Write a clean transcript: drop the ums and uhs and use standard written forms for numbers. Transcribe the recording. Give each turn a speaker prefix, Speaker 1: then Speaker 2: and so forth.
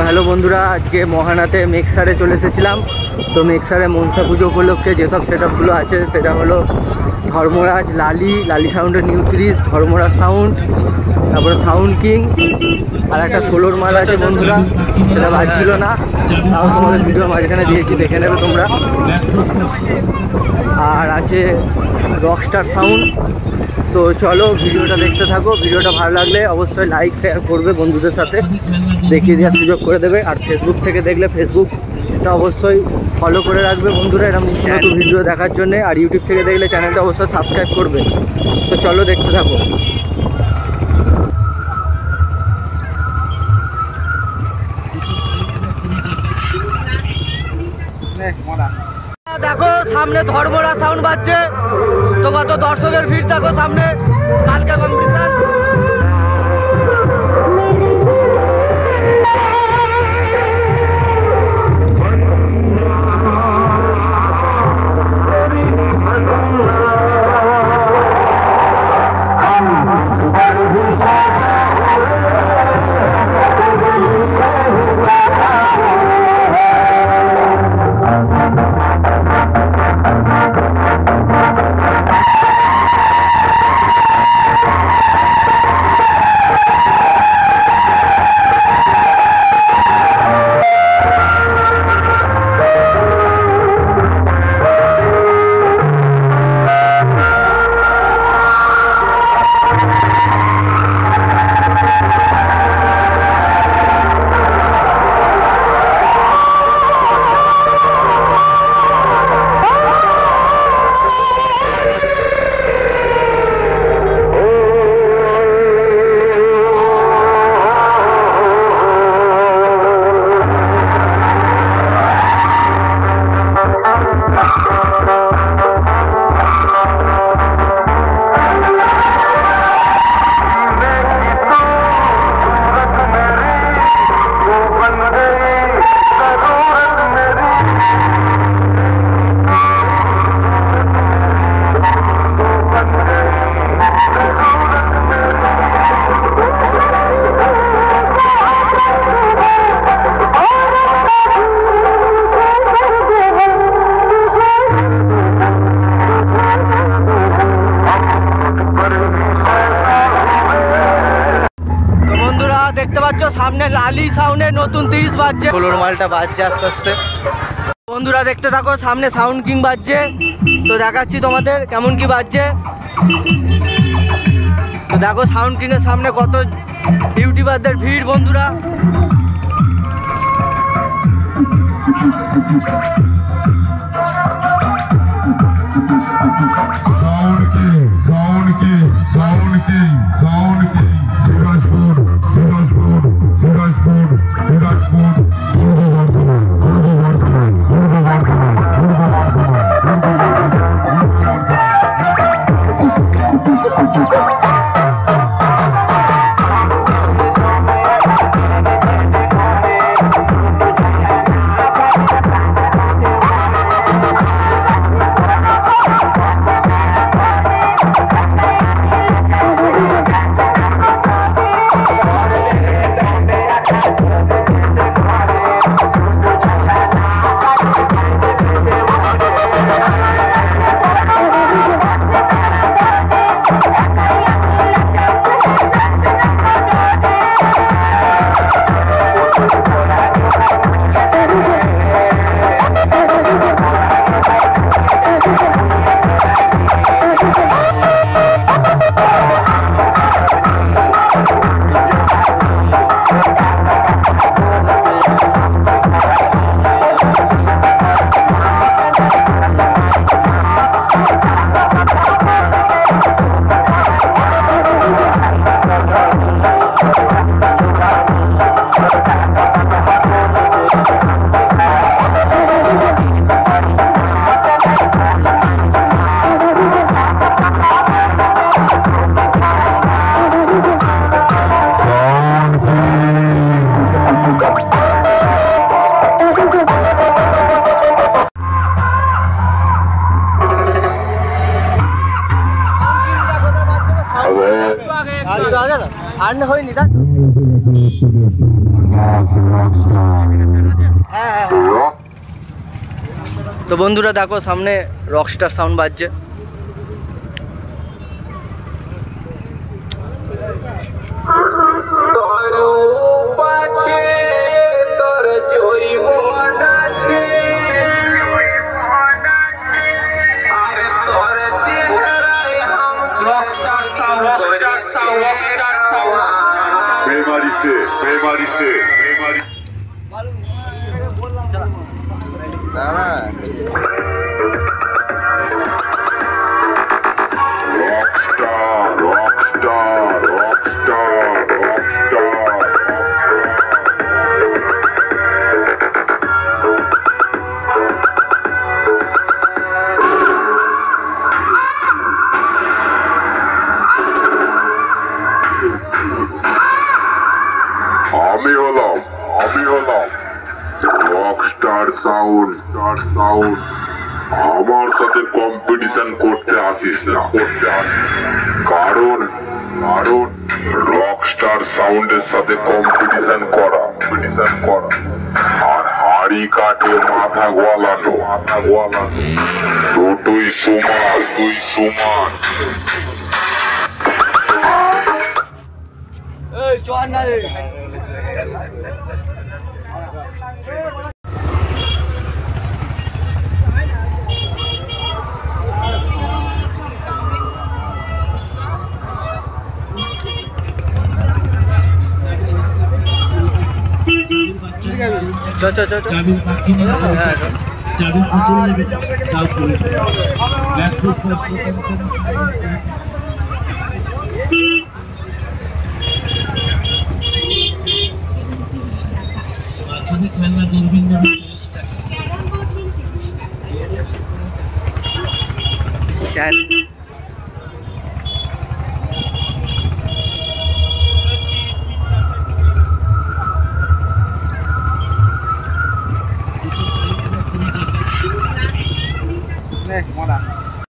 Speaker 1: Hello বন্ধুরা, আজকে মহানাতে মেক্সারে চলে এসেছিলাম। তো মেক্সারে মনসা পুজো উপলক্ষে যেসব সেটআপগুলো আছে সেটা হলো ধর্মরাজ, লালি সাউন্ডের নিউত্রিশ, ধর্মরাজ সাউন্ড, তারপরে সাউন্ড কিং, আর একটা ষোলোর মাল আছে বন্ধুরা, সেটা বাজছিল না, তাও তোমাদের ভিডিওর মাঝখানে দিয়েছি, দেখে নেবে তোমরা। আর আছে রকস্টার সাউন্ড। তো চলো ভিডিওটা দেখতে থাকো, ভিডিওটা ভালো লাগলে অবশ্যই লাইক শেয়ার করবে, বন্ধুদের সাথে দেখিয়ে দেওয়ার সুযোগ করে দেবে। আর ফেসবুক থেকে দেখলে ফেসবুকটা অবশ্যই ফলো করে রাখবে বন্ধুরা, এরকম নতুন ভিডিও দেখার জন্য। আর ইউটিউব থেকে দেখলে চ্যানেলটা অবশ্যই সাবস্ক্রাইব করবে। তো চলো দেখতে থাকো। দেখো সামনে ধর্মরাজ সাউন্ড বাজছে, তো কত দর্শকের ভিড় দেখো সামনে, কালকে কম্পিটিশন। দেখতে পাচ্ছ সামনে লালি সাউন্ডের নতুন 30 বাজছে, ষোলোর মালটা বাজছে আস্তে আস্তে। বন্ধুরা দেখতে থাকো, সামনে সাউন্ড কিং বাজছে, তো দেখাচ্ছি তোমাদের কেমন কি বাজছে। তো দেখো সাউন্ড কিং এর সামনে কত ইউটিউবারদের ভিড় বন্ধুরা।
Speaker 2: আগে আগে আর হয়নি তা
Speaker 1: তো বন্ধুরা দেখো সামনে রকস্টার সাউন্ড বাজছে।
Speaker 2: রকস্টার সাউন্ড আমার সাথে কম্পিটিশন করতে আসিস না, কারণ রকস্টার সাউন্ডের সাথে কম্পিটিশন করা আর হাড়ি কাটে মাথা গলানো দুটোই সমান।
Speaker 3: চাবির পাখি চাবির পুতুল নেবে তাও করে বাচ্চাদের খেলনা দূরবীন নেবে 30 টাকা।
Speaker 1: মোড়া